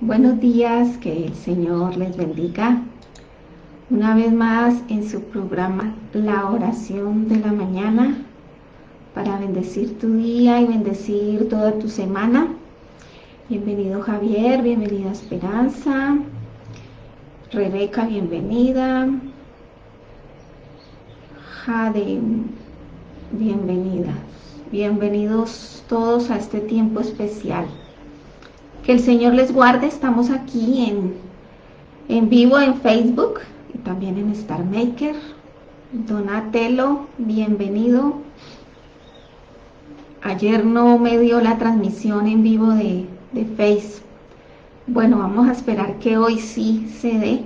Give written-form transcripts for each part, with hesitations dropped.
Buenos días, que el Señor les bendiga. Una vez más en su programa La Oración de la Mañana para bendecir tu día y bendecir toda tu semana. Bienvenido Javier, bienvenida Esperanza, Rebeca, bienvenida, Jade, bienvenida. Bienvenidos todos a este tiempo especial. Que el Señor les guarde. Estamos aquí en vivo en Facebook y también en Star Maker. Donatello, bienvenido. Ayer no me dio la transmisión en vivo de Face. Bueno, vamos a esperar que hoy sí se dé,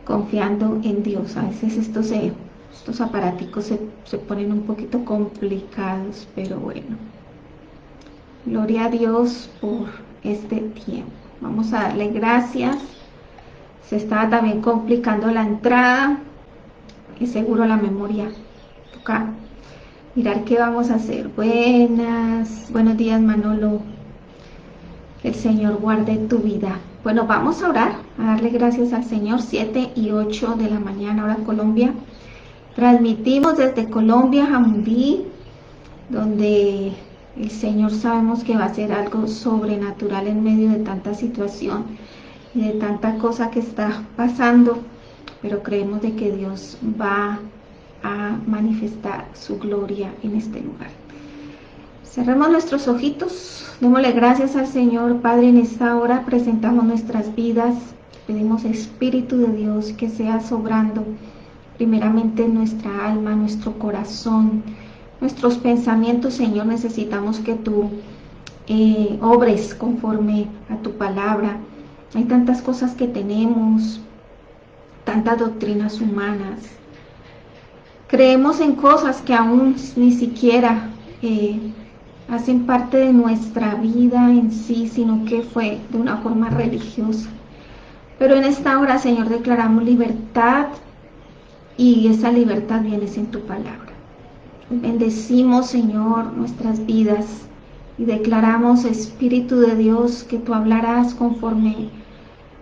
confiando en Dios. A veces estos aparaticos se ponen un poquito complicados, pero bueno. Gloria a Dios por este tiempo. Vamos a darle gracias. Se estaba también complicando la entrada y seguro la memoria. Toca mirar qué vamos a hacer. Buenos días Manolo. Que el Señor guarde tu vida. Bueno, vamos a orar, a darle gracias al Señor. 7 y 8 de la mañana, hora Colombia. Transmitimos desde Colombia, Jamundí, donde el Señor sabemos que va a hacer algo sobrenatural en medio de tanta situación y de tanta cosa que está pasando, pero creemos de que Dios va a manifestar su gloria en este lugar. Cerremos nuestros ojitos, démosle gracias al Señor. Padre, en esta hora presentamos nuestras vidas, pedimos Espíritu de Dios que sea sobrando primeramente en nuestra alma, nuestro corazón, nuestros pensamientos. Señor, necesitamos que tú obres conforme a tu palabra. Hay tantas cosas que tenemos, tantas doctrinas humanas. Creemos en cosas que aún ni siquiera hacen parte de nuestra vida en sí, sino que fue de una forma religiosa. Pero en esta hora, Señor, declaramos libertad, y esa libertad viene en tu palabra. Bendecimos, Señor, nuestras vidas y declaramos, Espíritu de Dios, que tú hablarás conforme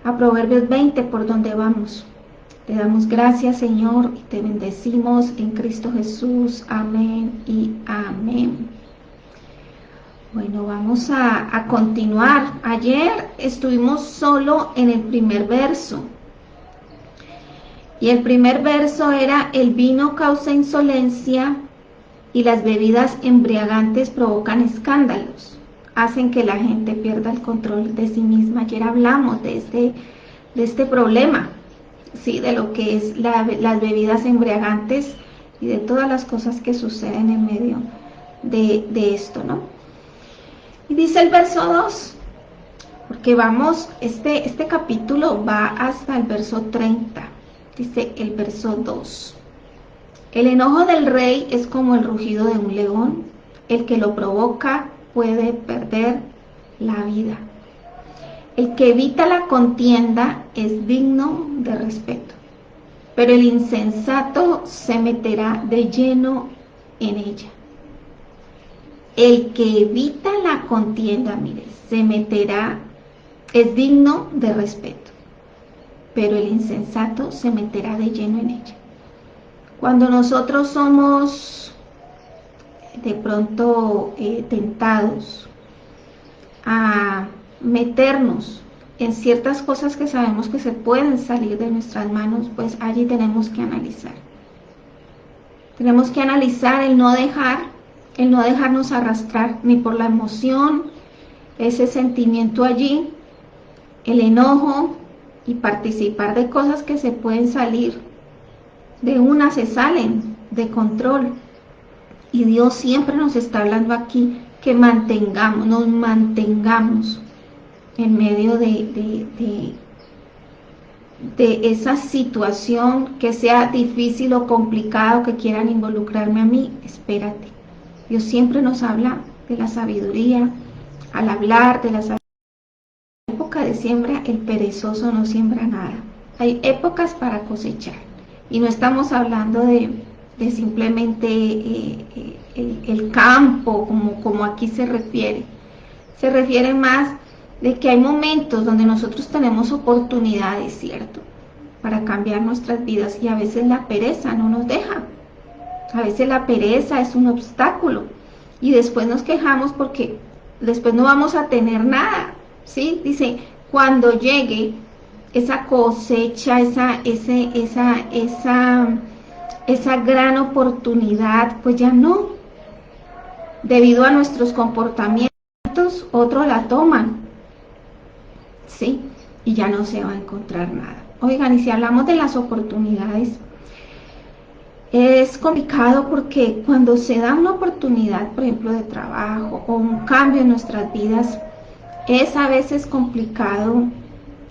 a Proverbios 20 por donde vamos. Te damos gracias, Señor, y te bendecimos en Cristo Jesús. Amén y amén. Bueno, vamos a continuar. Ayer estuvimos solo en el primer verso. Y el primer verso era: el vino causa insolencia y las bebidas embriagantes provocan escándalos, hacen que la gente pierda el control de sí misma. Ayer hablamos de este problema, ¿sí? De lo que es las bebidas embriagantes y de todas las cosas que suceden en medio de esto, ¿no? Y dice el verso 2, porque vamos, este capítulo va hasta el verso 30. Dice el verso 2: el enojo del rey es como el rugido de un león, el que lo provoca puede perder la vida. El que evita la contienda es digno de respeto, pero el insensato se meterá de lleno en ella. El que evita la contienda, mire, es digno de respeto, pero el insensato se meterá de lleno en ella. Cuando nosotros somos de pronto tentados a meternos en ciertas cosas que sabemos que se pueden salir de nuestras manos, pues allí tenemos que analizar. Tenemos que analizar el no dejarnos arrastrar ni por la emoción, ese sentimiento allí, el enojo, y participar de cosas que se pueden salir de una, se salen de control. Y Dios siempre nos está hablando aquí que nos mantengamos en medio de esa situación, que sea difícil o complicado, que quieran involucrarme a mí. Espérate. Dios siempre nos habla de la sabiduría. Al hablar de la sabiduría, época de siembra, el perezoso no siembra nada. Hay épocas para cosechar, y no estamos hablando de simplemente el campo como aquí se refiere más de que hay momentos donde nosotros tenemos oportunidades, ¿cierto?, para cambiar nuestras vidas, y a veces la pereza no nos deja. A veces la pereza es un obstáculo y después nos quejamos porque después no vamos a tener nada, ¿sí? Dice, cuando llegue esa cosecha, esa gran oportunidad, pues ya no. Debido a nuestros comportamientos, otros la toman, ¿sí? Y ya no se va a encontrar nada. Oigan, y si hablamos de las oportunidades, es complicado porque cuando se da una oportunidad, por ejemplo, de trabajo o un cambio en nuestras vidas, es a veces complicado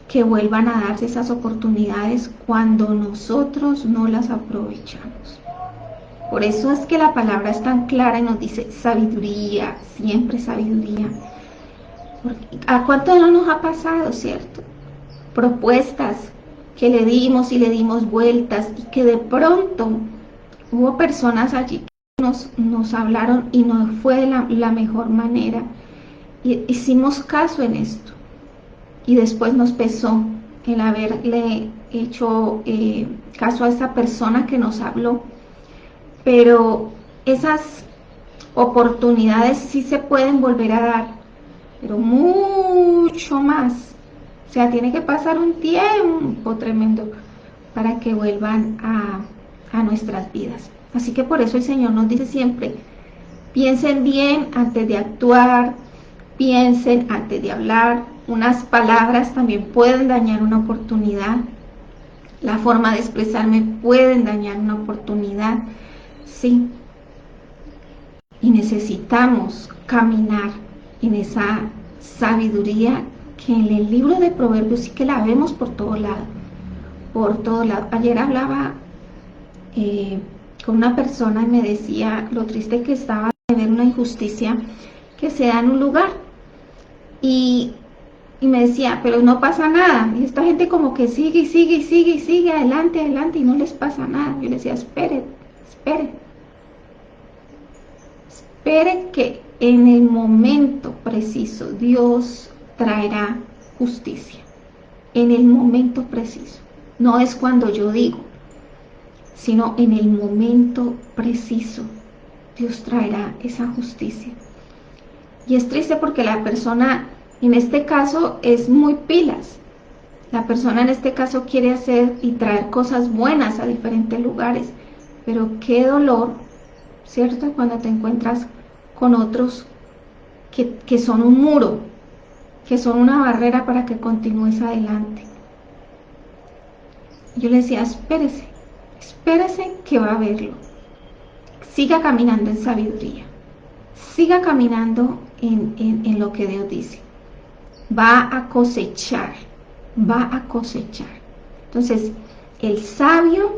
que vuelvan a darse esas oportunidades cuando nosotros no las aprovechamos. Por eso es que la palabra es tan clara y nos dice sabiduría, siempre sabiduría. ¿A cuánto no nos ha pasado, cierto? Propuestas que le dimos y le dimos vueltas y que de pronto hubo personas allí que nos hablaron y no fue de la mejor manera. Y hicimos caso en esto. Y después nos pesó el haberle hecho caso a esa persona que nos habló. Pero esas oportunidades sí se pueden volver a dar, pero mucho más. O sea, tiene que pasar un tiempo tremendo para que vuelvan a nuestras vidas. Así que por eso el Señor nos dice siempre, piensen bien antes de actuar, piensen antes de hablar. Unas palabras también pueden dañar una oportunidad. La forma de expresarme pueden dañar una oportunidad. Sí. Y necesitamos caminar en esa sabiduría que en el libro de Proverbios sí que la vemos por todo lado. Por todo lado. Ayer hablaba con una persona y me decía lo triste que estaba de ver una injusticia que se da en un lugar. Y me decía, pero no pasa nada. Y esta gente como que sigue y sigue y sigue y sigue adelante, adelante y no les pasa nada. Yo le decía, espere, espere. Espere que en el momento preciso Dios traerá justicia. En el momento preciso. No es cuando yo digo, sino en el momento preciso Dios traerá esa justicia. Y es triste porque la persona en este caso es muy pilas. La persona en este caso quiere hacer y traer cosas buenas a diferentes lugares, pero qué dolor, ¿cierto? Cuando te encuentras con otros que son un muro, que son una barrera para que continúes adelante. Yo le decía, espérese, espérese que va a verlo. Siga caminando en sabiduría, siga caminando en lo que Dios dice. Va a cosechar, va a cosechar. Entonces, el sabio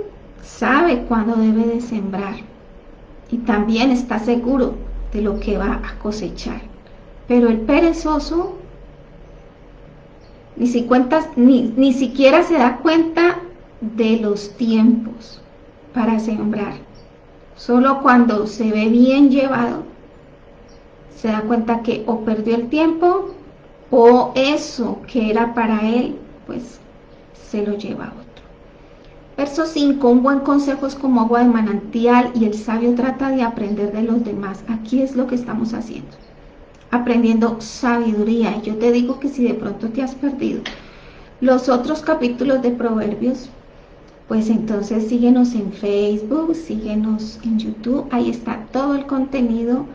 sabe cuándo debe de sembrar y también está seguro de lo que va a cosechar. Pero el perezoso ni siquiera se da cuenta de los tiempos para sembrar. Solo cuando se ve bien llevado, se da cuenta que o perdió el tiempo o eso que era para él, pues se lo lleva a otro. Verso 5, un buen consejo es como agua de manantial y el sabio trata de aprender de los demás. Aquí es lo que estamos haciendo, aprendiendo sabiduría. Y yo te digo que si de pronto te has perdido los otros capítulos de Proverbios, pues entonces síguenos en Facebook, síguenos en YouTube, ahí está todo el contenido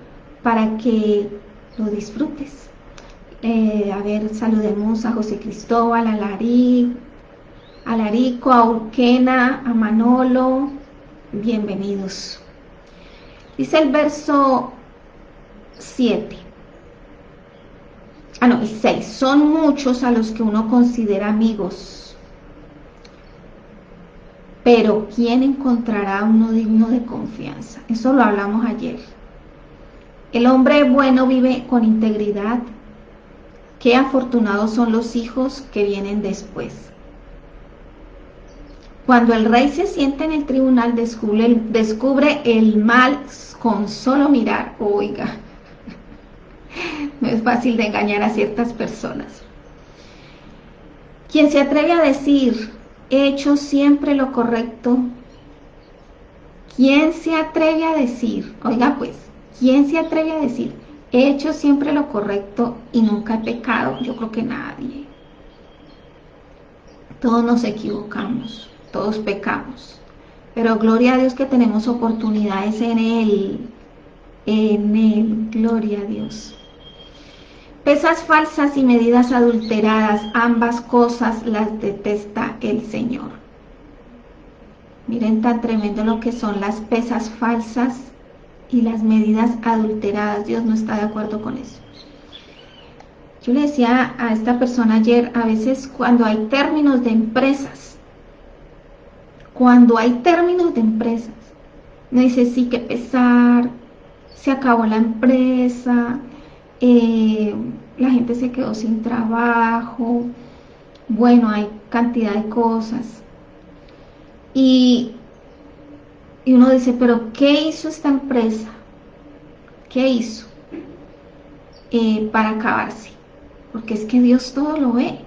para que lo disfrutes. A ver, saludemos a José Cristóbal, a Larico, a Urquena, a Manolo, bienvenidos. Dice el verso 7. Y 6. Son muchos a los que uno considera amigos, pero ¿quién encontrará uno digno de confianza? Eso lo hablamos ayer. El hombre bueno vive con integridad. Qué afortunados son los hijos que vienen después. Cuando el rey se sienta en el tribunal, descubre el mal con solo mirar. Oiga, no es fácil de engañar a ciertas personas. Quien se atreve a decir, he hecho siempre lo correcto. ¿Quién se atreve a decir, oiga pues, quién se atreve a decir, he hecho siempre lo correcto y nunca he pecado? Yo creo que nadie. Todos nos equivocamos, todos pecamos, pero gloria a Dios que tenemos oportunidades en Él, gloria a Dios. Pesas falsas y medidas adulteradas, ambas cosas las detesta el Señor. Miren tan tremendo lo que son las pesas falsas y las medidas adulteradas. Dios no está de acuerdo con eso. Yo le decía a esta persona ayer, a veces cuando hay términos de empresas, me dice, sí, que pesar, se acabó la empresa, la gente se quedó sin trabajo, bueno, hay cantidad de cosas. Y uno dice, pero ¿qué hizo esta empresa? ¿Qué hizo para acabarse? Porque es que Dios todo lo ve.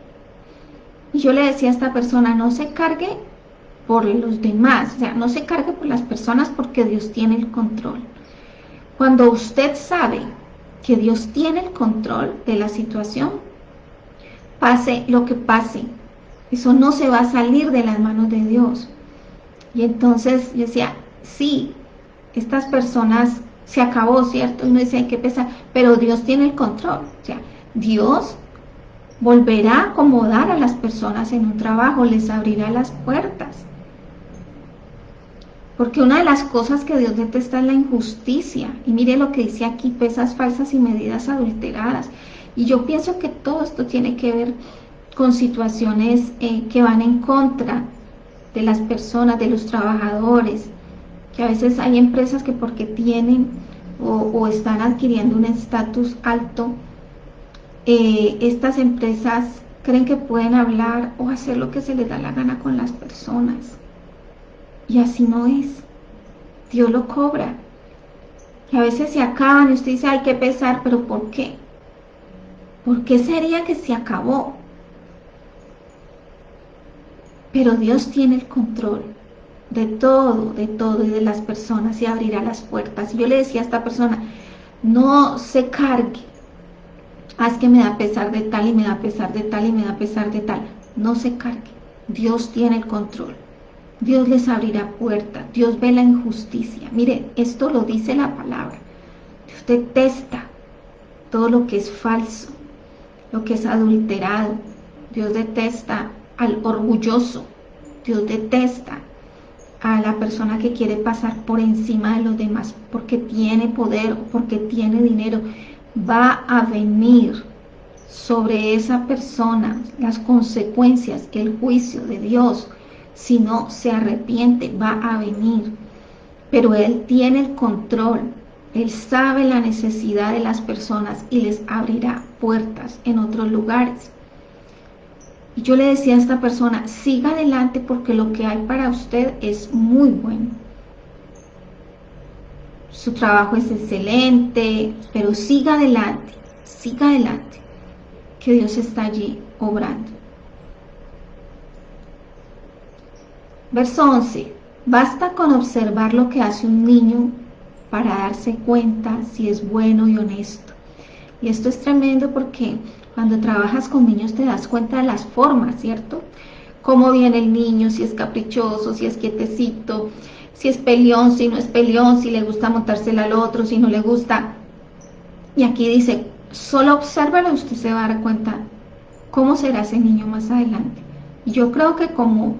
Y yo le decía a esta persona, no se cargue por los demás, o sea, no se cargue por las personas porque Dios tiene el control. Cuando usted sabe que Dios tiene el control de la situación, pase lo que pase, eso no se va a salir de las manos de Dios. Y entonces yo decía, sí, estas personas se acabó, ¿cierto? Y uno dice, hay que pesar, pero Dios tiene el control. O sea, Dios volverá a acomodar a las personas en un trabajo, les abrirá las puertas. Porque una de las cosas que Dios detesta es la injusticia. Y mire lo que dice aquí, pesas falsas y medidas adulteradas. Y yo pienso que todo esto tiene que ver con situaciones que van en contra de las personas, de los trabajadores, que a veces hay empresas que porque tienen o están adquiriendo un estatus alto, estas empresas creen que pueden hablar o hacer lo que se les da la gana con las personas. Y así no es. Dios lo cobra. Y a veces se acaban y usted dice, hay que pesar, pero ¿por qué? ¿Por qué sería que se acabó? Pero Dios tiene el control de todo y de las personas y abrirá las puertas. Y yo le decía a esta persona, no se cargue. Es que me da pesar de tal y me da pesar de tal y me da pesar de tal. No se cargue. Dios tiene el control. Dios les abrirá puertas. Dios ve la injusticia. Mire, esto lo dice la palabra. Dios detesta todo lo que es falso, lo que es adulterado. Dios detesta al orgulloso. Dios detesta a la persona que quiere pasar por encima de los demás porque tiene poder o porque tiene dinero. Va a venir sobre esa persona las consecuencias, el juicio de Dios. Si no se arrepiente, va a venir. Pero Él tiene el control. Él sabe la necesidad de las personas y les abrirá puertas en otros lugares. Y yo le decía a esta persona, siga adelante porque lo que hay para usted es muy bueno. Su trabajo es excelente, pero siga adelante, que Dios está allí obrando. Verso 11. Basta con observar lo que hace un niño para darse cuenta si es bueno y honesto. Y esto es tremendo porque cuando trabajas con niños te das cuenta de las formas, ¿cierto? Cómo viene el niño, si es caprichoso, si es quietecito, si es peleón, si no es peleón, si le gusta montársela al otro, si no le gusta. Y aquí dice, solo obsérvalo y usted se va a dar cuenta cómo será ese niño más adelante. Y yo creo que como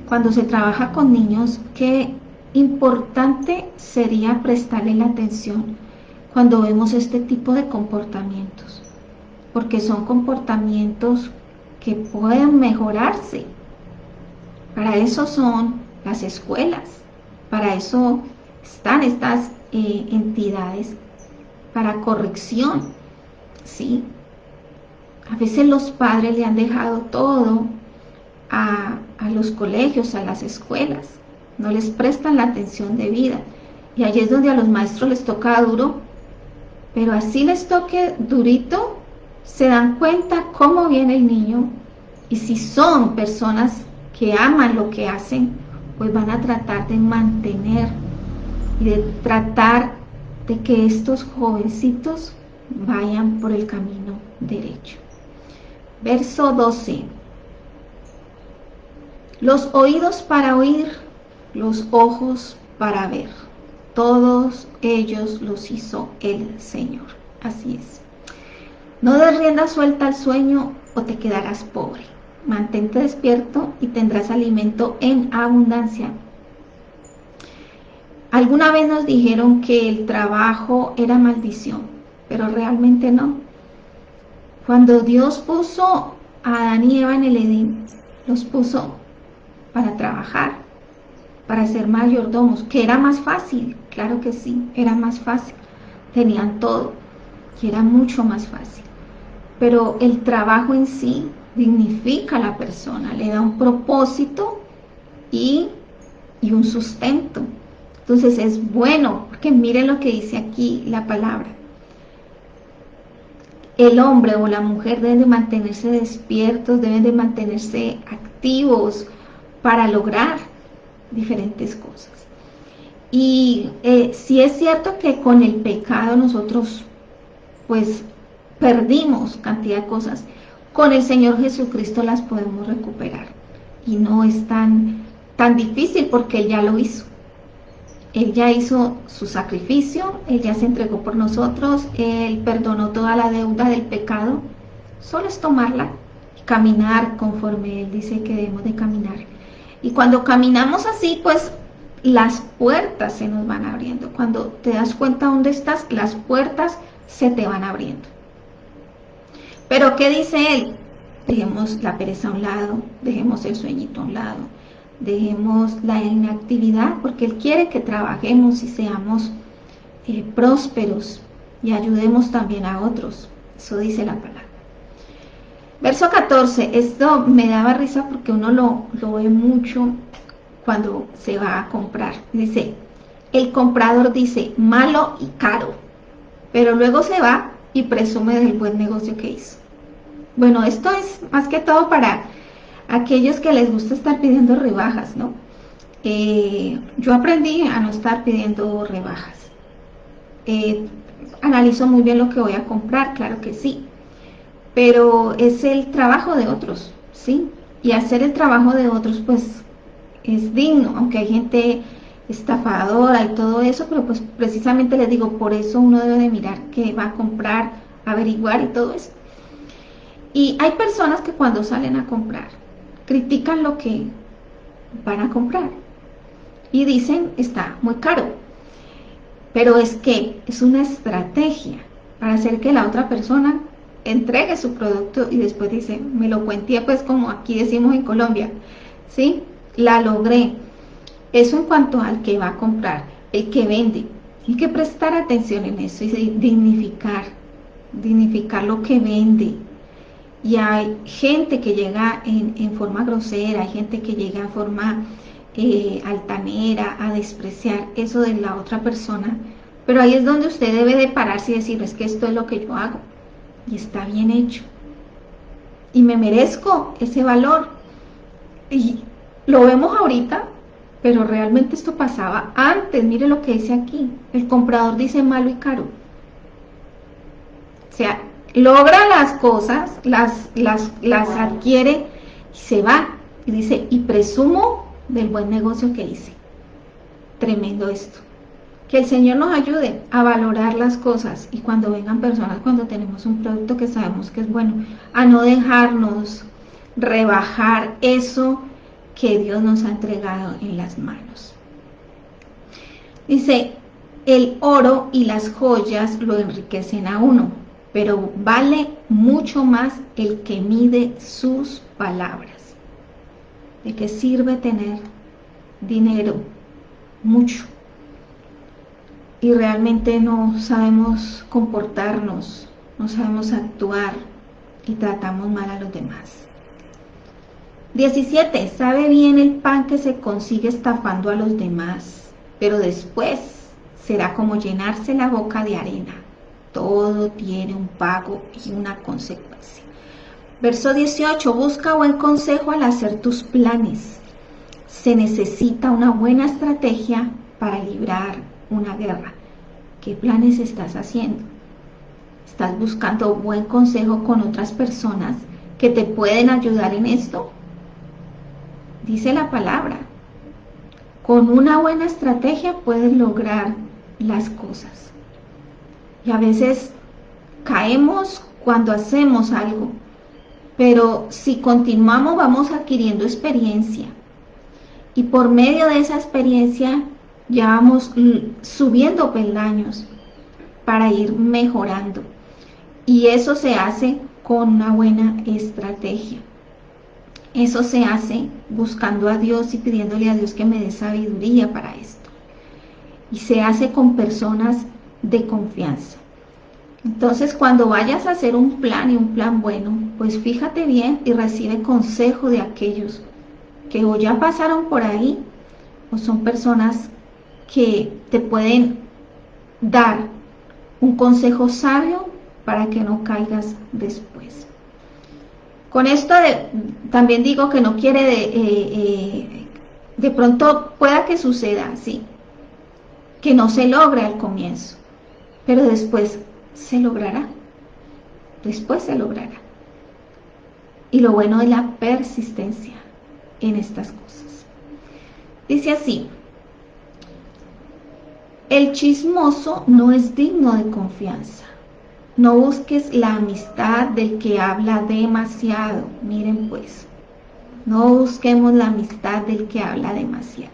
cuando se trabaja con niños, qué importante sería prestarle la atención cuando vemos este tipo de comportamientos, porque son comportamientos que pueden mejorarse. Para eso son las escuelas, para eso están estas entidades, para corrección, ¿sí? A veces los padres le han dejado todo a los colegios, a las escuelas, no les prestan la atención debida, y allí es donde a los maestros les toca duro, pero así les toque durito, se dan cuenta cómo viene el niño, y si son personas que aman lo que hacen, pues van a tratar de mantener y de tratar de que estos jovencitos vayan por el camino derecho. Verso 12. Los oídos para oír, los ojos para ver. Todos ellos los hizo el Señor. Así es. No des rienda suelta al sueño o te quedarás pobre. Mantente despierto y tendrás alimento en abundancia. Alguna vez nos dijeron que el trabajo era maldición, pero realmente no. Cuando Dios puso a Adán y Eva en el Edén, los puso para trabajar, para ser mayordomos, que era más fácil, claro que sí, era más fácil, tenían todo, y era mucho más fácil, pero el trabajo en sí dignifica a la persona, le da un propósito y un sustento. Entonces es bueno, porque miren lo que dice aquí la palabra. El hombre o la mujer deben de mantenerse despiertos, deben de mantenerse activos para lograr diferentes cosas. Y sí es cierto que con el pecado nosotros pues perdimos cantidad de cosas. Con el Señor Jesucristo las podemos recuperar. Y no es tan difícil porque Él ya lo hizo. Él ya hizo su sacrificio, Él ya se entregó por nosotros, Él perdonó toda la deuda del pecado. Solo es tomarla y caminar conforme Él dice que debemos de caminar. Y cuando caminamos así, pues las puertas se nos van abriendo. Cuando te das cuenta dónde estás, las puertas se te van abriendo. Pero ¿qué dice Él? Dejemos la pereza a un lado, dejemos el sueñito a un lado, dejemos la inactividad, porque Él quiere que trabajemos y seamos prósperos y ayudemos también a otros. Eso dice la palabra. Verso 14, esto me daba risa porque uno lo ve mucho cuando se va a comprar. Dice, el comprador dice, malo y caro, pero luego se va y presume del buen negocio que hizo. Bueno, esto es más que todo para aquellos que les gusta estar pidiendo rebajas, ¿no? Yo aprendí a no estar pidiendo rebajas. Analizo muy bien lo que voy a comprar, claro que sí, pero es el trabajo de otros, ¿sí? Y hacer el trabajo de otros, pues, es digno, aunque hay gente estafadora y todo eso, pero pues precisamente les digo, por eso uno debe de mirar qué va a comprar, averiguar y todo eso. Y hay personas que cuando salen a comprar, critican lo que van a comprar y dicen, está muy caro, pero es que es una estrategia para hacer que la otra persona entregue su producto y después dice, me lo cuenté, pues como aquí decimos en Colombia, ¿sí? La logré. Eso en cuanto al que va a comprar, el que vende. Hay que prestar atención en eso y dignificar lo que vende. Y hay gente que llega en forma grosera, hay gente que llega en forma altanera a despreciar eso de la otra persona, pero ahí es donde usted debe de pararse y decir, es que esto es lo que yo hago y está bien hecho y me merezco ese valor. Y lo vemos ahorita, pero realmente esto pasaba antes. Mire lo que dice aquí, el comprador dice malo y caro, o sea, logra las cosas, las adquiere y se va y dice, y presumo del buen negocio que hice. Tremendo esto. Que el Señor nos ayude a valorar las cosas y cuando vengan personas, cuando tenemos un producto que sabemos que es bueno, a no dejarnos rebajar eso que Dios nos ha entregado en las manos. Dice, el oro y las joyas lo enriquecen a uno, pero vale mucho más el que mide sus palabras. ¿De qué sirve tener dinero? Mucho. Y realmente no sabemos comportarnos, no sabemos actuar y tratamos mal a los demás. 17. Sabe bien el pan que se consigue estafando a los demás, pero después será como llenarse la boca de arena. Todo tiene un pago y una consecuencia. Verso 18, busca buen consejo al hacer tus planes. Se necesita una buena estrategia para librar una guerra. ¿Qué planes estás haciendo? ¿Estás buscando buen consejo con otras personas que te pueden ayudar en esto? Dice la palabra, con una buena estrategia puedes lograr las cosas. Y a veces caemos cuando hacemos algo, pero si continuamos vamos adquiriendo experiencia. Y por medio de esa experiencia ya vamos subiendo peldaños para ir mejorando. Y eso se hace con una buena estrategia. Eso se hace buscando a Dios y pidiéndole a Dios que me dé sabiduría para esto. Y se hace con personas de confianza. Entonces, cuando vayas a hacer un plan y un plan bueno, pues fíjate bien y recibe consejo de aquellos que o ya pasaron por ahí o son personas que te pueden dar un consejo sabio para que no caigas después. Con esto también digo que no quiere de pronto pueda que suceda, sí, que no se logre al comienzo, pero después se logrará, después se logrará. Y lo bueno es la persistencia en estas cosas. Dice así, el chismoso no es digno de confianza. No busques la amistad del que habla demasiado. Miren pues, no busquemos la amistad del que habla demasiado.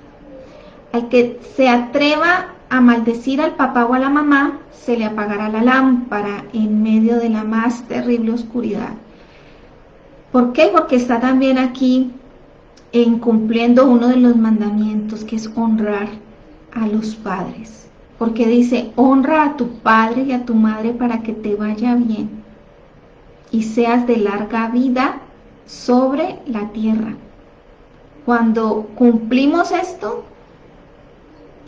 Al que se atreva a maldecir al papá o a la mamá, se le apagará la lámpara en medio de la más terrible oscuridad. ¿Por qué? Porque está también aquí incumpliendo uno de los mandamientos, que es honrar a los padres. Porque dice, honra a tu padre y a tu madre para que te vaya bien y seas de larga vida sobre la tierra. Cuando cumplimos esto,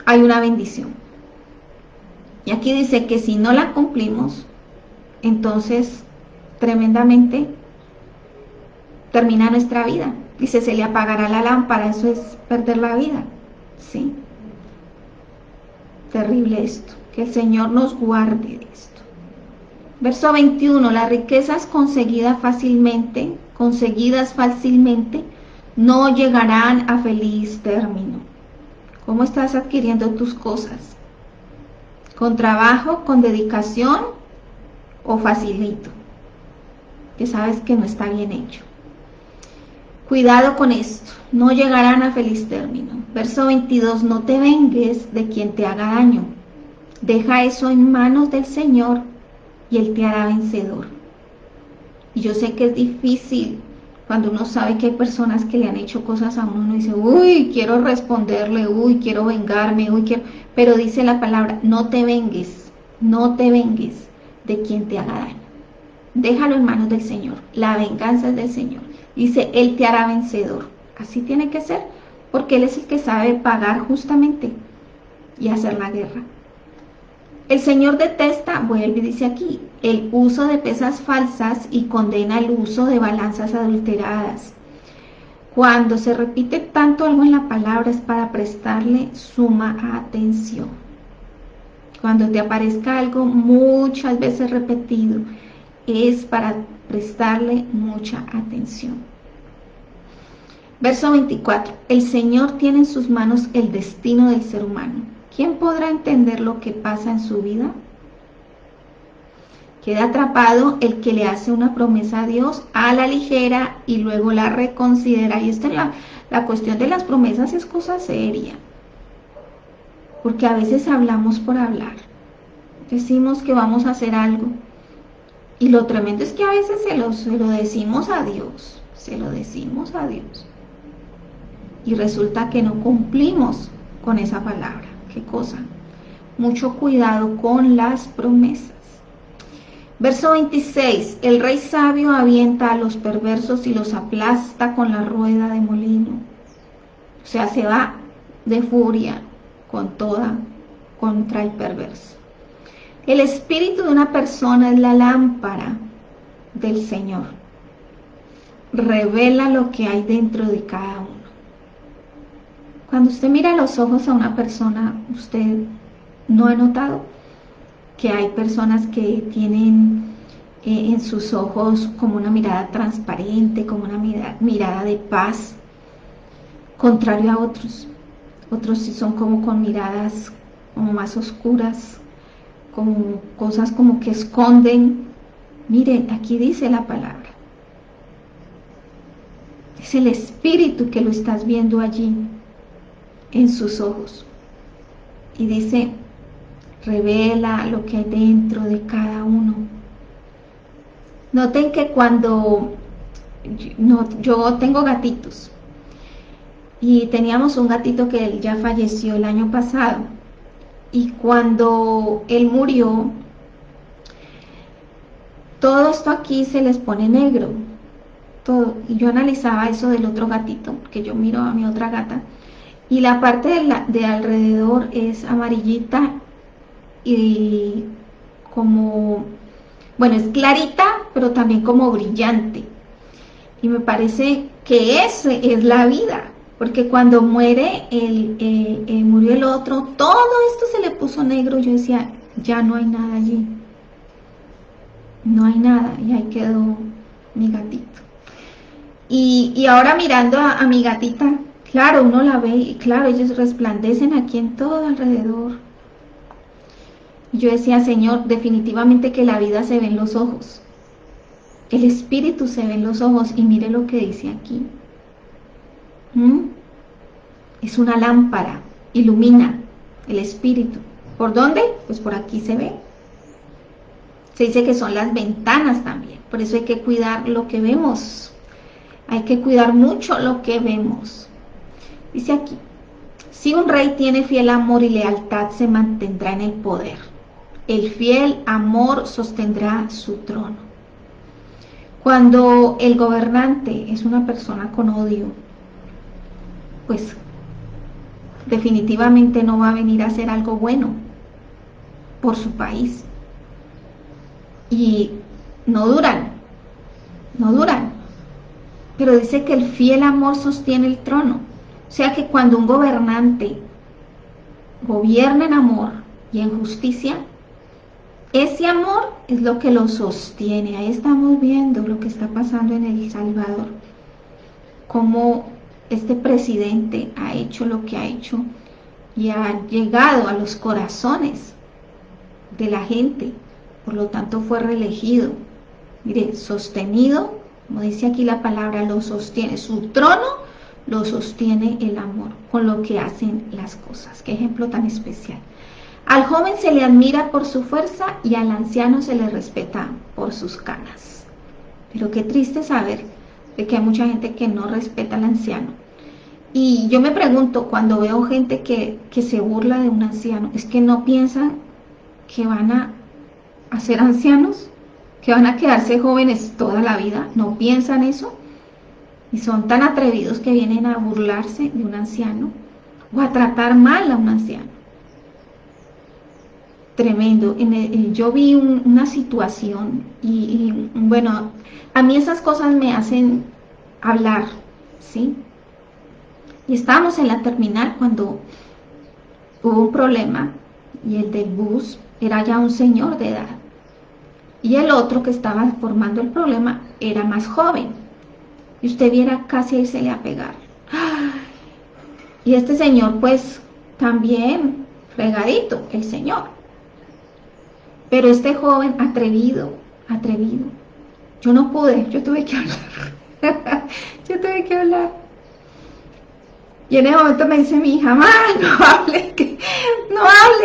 hay una bendición. Y aquí dice que si no la cumplimos, entonces tremendamente termina nuestra vida. Dice, se le apagará la lámpara, eso es perder la vida. ¿Sí? Terrible esto, que el Señor nos guarde de esto. Verso 21, las riquezas conseguidas fácilmente, no llegarán a feliz término. ¿Cómo estás adquiriendo tus cosas? ¿Con trabajo, con dedicación o facilito? Que sabes que no está bien hecho. Cuidado con esto, no llegarán a feliz término. Verso 22, no te vengues de quien te haga daño. Deja eso en manos del Señor y Él te hará vencedor. Y yo sé que es difícil cuando uno sabe que hay personas que le han hecho cosas a uno y dice, uy, quiero responderle, uy, quiero vengarme, uy, quiero... Pero dice la palabra, no te vengues de quien te haga daño. Déjalo en manos del Señor, la venganza es del Señor. Dice, Él te hará vencedor. Así tiene que ser, porque Él es el que sabe pagar justamente y hacer la guerra. El Señor detesta, vuelve y dice aquí, el uso de pesas falsas y condena el uso de balanzas adulteradas. Cuando se repite tanto algo en la palabra es para prestarle suma atención. Cuando te aparezca algo muchas veces repetido, es para prestarle mucha atención. Verso 24. El Señor tiene en sus manos el destino del ser humano. ¿Quién podrá entender lo que pasa en su vida? Queda atrapado el que le hace una promesa a Dios a la ligera y luego la reconsidera. Y esta es la cuestión de las promesas, es cosa seria. Porque a veces hablamos por hablar. Decimos que vamos a hacer algo. Y lo tremendo es que a veces se lo decimos a Dios. Se lo decimos a Dios. Y resulta que no cumplimos con esa palabra. ¿Qué cosa? Mucho cuidado con las promesas. Verso 26. El rey sabio avienta a los perversos y los aplasta con la rueda de molino. O sea, se va de furia con toda contra el perverso. El espíritu de una persona es la lámpara del Señor. Revela lo que hay dentro de cada uno. Cuando usted mira a los ojos a una persona, ¿usted no ha notado que hay personas que tienen en sus ojos como una mirada transparente, como una mirada de paz, contrario a otros? Otros sí son como con miradas como más oscuras, como cosas como que esconden. Miren, aquí dice la palabra. Es el espíritu que lo estás viendo allí en sus ojos. Y dice, revela lo que hay dentro de cada uno. Noten que cuando yo tengo gatitos y teníamos un gatito que él ya falleció el año pasado, y cuando él murió, todo esto aquí se les pone negro, todo. Y yo analizaba eso del otro gatito, que yo miro a mi otra gata, y la parte de alrededor es amarillita y como, bueno, es clarita, pero también como brillante. Y me parece que esa es la vida, porque cuando muere murió el otro, todo esto se le puso negro. Yo decía, ya no hay nada allí, no hay nada, y ahí quedó mi gatito. Y ahora mirando a mi gatita, claro, uno la ve y claro, ellos resplandecen aquí en todo alrededor. Y yo decía, Señor, definitivamente que la vida se ve en los ojos, el espíritu se ve en los ojos, y mire lo que dice aquí. Es una lámpara, ilumina el espíritu. ¿Por dónde? Pues por aquí se ve. Se dice que son las ventanas también, por eso hay que cuidar lo que vemos. Hay que cuidar mucho lo que vemos. Dice aquí, si un rey tiene fiel amor y lealtad, se mantendrá en el poder. El fiel amor sostendrá su trono. Cuando el gobernante es una persona con odio, pues definitivamente no va a venir a hacer algo bueno por su país. Y no duran. Pero dice que el fiel amor sostiene el trono. O sea que cuando un gobernante gobierna en amor y en justicia, ese amor es lo que lo sostiene. Ahí estamos viendo lo que está pasando en El Salvador, cómo este presidente ha hecho lo que ha hecho y ha llegado a los corazones de la gente, por lo tanto fue reelegido. Mire, sostenido, como dice aquí la palabra, lo sostiene, su trono lo sostiene el amor, con lo que hacen las cosas. Qué ejemplo tan especial. Al joven se le admira por su fuerza y al anciano se le respeta por sus canas. Pero qué triste saber de que hay mucha gente que no respeta al anciano. Y yo me pregunto, cuando veo gente que se burla de un anciano, ¿es que no piensan que van a ser ancianos? ¿Que van a quedarse jóvenes toda la vida? ¿No piensan eso? Y son tan atrevidos que vienen a burlarse de un anciano o a tratar mal a un anciano. Tremendo. Yo vi una situación y bueno, a mí esas cosas me hacen hablar, ¿sí? Y estábamos en la terminal cuando hubo un problema y el del bus era ya un señor de edad y el otro que estaba formando el problema era más joven, y usted viera casi irse a pegar. Y este señor pues también fregadito, el señor. Pero este joven atrevido, yo no pude, yo tuve que hablar. Y en ese momento me dice mi hija, no hable,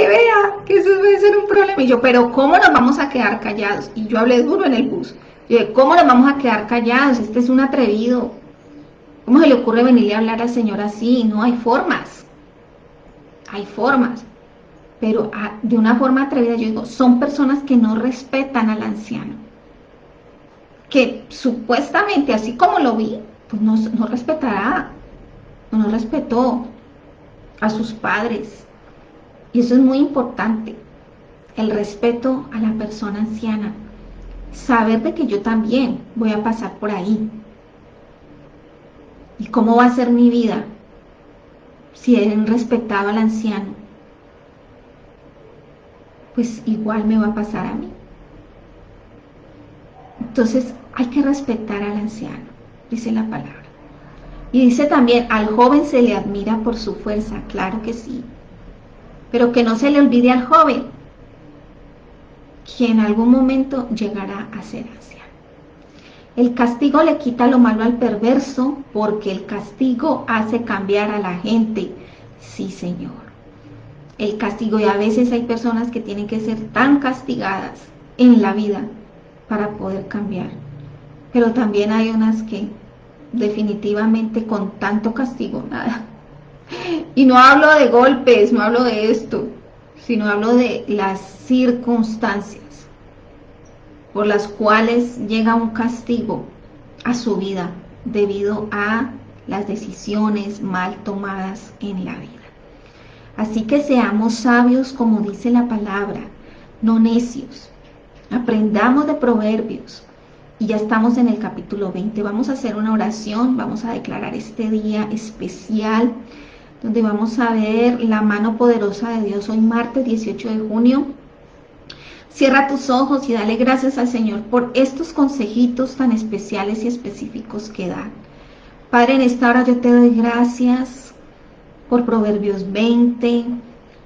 vea, que eso puede ser un problema. Y yo, pero ¿cómo nos vamos a quedar callados? Y yo hablé duro en el bus. Y yo, ¿cómo nos vamos a quedar callados? Este es un atrevido. ¿Cómo se le ocurre venirle a hablar al Señor así? No, hay formas. Pero de una forma atrevida. Yo digo, son personas que no respetan al anciano, que supuestamente, así como lo vi, pues no respetará, no respetó a sus padres, y eso es muy importante. el respeto a la persona anciana, saber de que yo también voy a pasar por ahí. ¿Y cómo va a ser mi vida si he respetado al anciano? Pues igual me va a pasar a mí. Entonces hay que respetar al anciano, dice la palabra. Y dice también, al joven se le admira por su fuerza, claro que sí. Pero que no se le olvide al joven, que en algún momento llegará a ser anciano. El castigo le quita lo malo al perverso, porque el castigo hace cambiar a la gente. Sí, Señor. El castigo, y a veces hay personas que tienen que ser tan castigadas en la vida para poder cambiar. Pero también hay unas que definitivamente con tanto castigo, nada. Y no hablo de golpes, no hablo de esto, sino hablo de las circunstancias por las cuales llega un castigo a su vida debido a las decisiones mal tomadas en la vida. Así que seamos sabios como dice la palabra, no necios. Aprendamos de Proverbios. Y ya estamos en el capítulo 20. Vamos a hacer una oración, vamos a declarar este día especial, donde vamos a ver la mano poderosa de Dios hoy martes 18 de junio. Cierra tus ojos y dale gracias al Señor por estos consejitos tan especiales y específicos que da. Padre, en esta hora yo te doy gracias por Proverbios 20,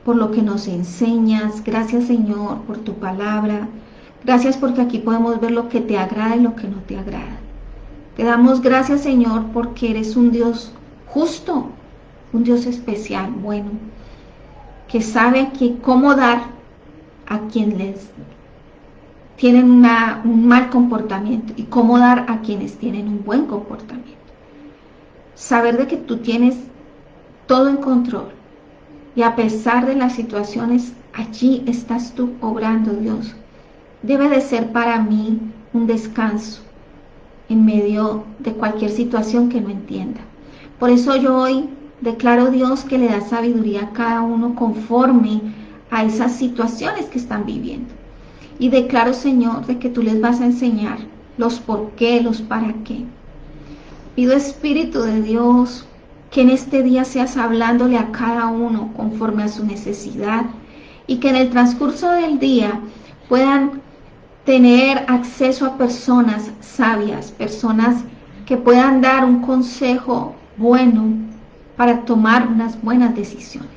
por lo que nos enseñas. Gracias, Señor, por tu palabra. Gracias porque aquí podemos ver lo que te agrada y lo que no te agrada. Te damos gracias, Señor, porque eres un Dios justo, un Dios especial, bueno, que sabe cómo dar a quienes tienen un mal comportamiento y cómo dar a quienes tienen un buen comportamiento. Saber de que tú tienes todo en control y a pesar de las situaciones, allí estás tú obrando, Dios. Debe de ser para mí un descanso en medio de cualquier situación que no entienda. Por eso yo hoy declaro, Dios, que le da sabiduría a cada uno conforme a esas situaciones que están viviendo. Y declaro, Señor, de que tú les vas a enseñar los por qué, los para qué. Pido, Espíritu de Dios, que en este día seas hablándole a cada uno conforme a su necesidad y que en el transcurso del día puedan tener acceso a personas sabias, personas que puedan dar un consejo bueno para tomar unas buenas decisiones.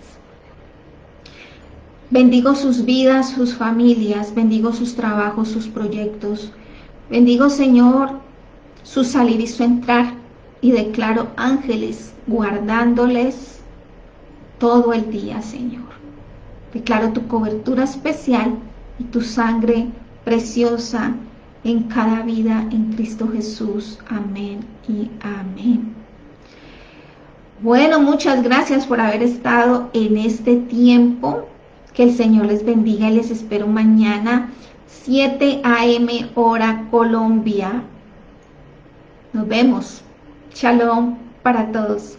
Bendigo sus vidas, sus familias, bendigo sus trabajos, sus proyectos. Bendigo, Señor, su salir y su entrar y declaro ángeles guardándoles todo el día, Señor. Declaro tu cobertura especial y tu sangre preciosa en cada vida en Cristo Jesús. Amén y amén. Bueno, muchas gracias por haber estado en este tiempo. Que el Señor les bendiga y les espero mañana 7 a.m. hora Colombia. Nos vemos. Shalom para todos.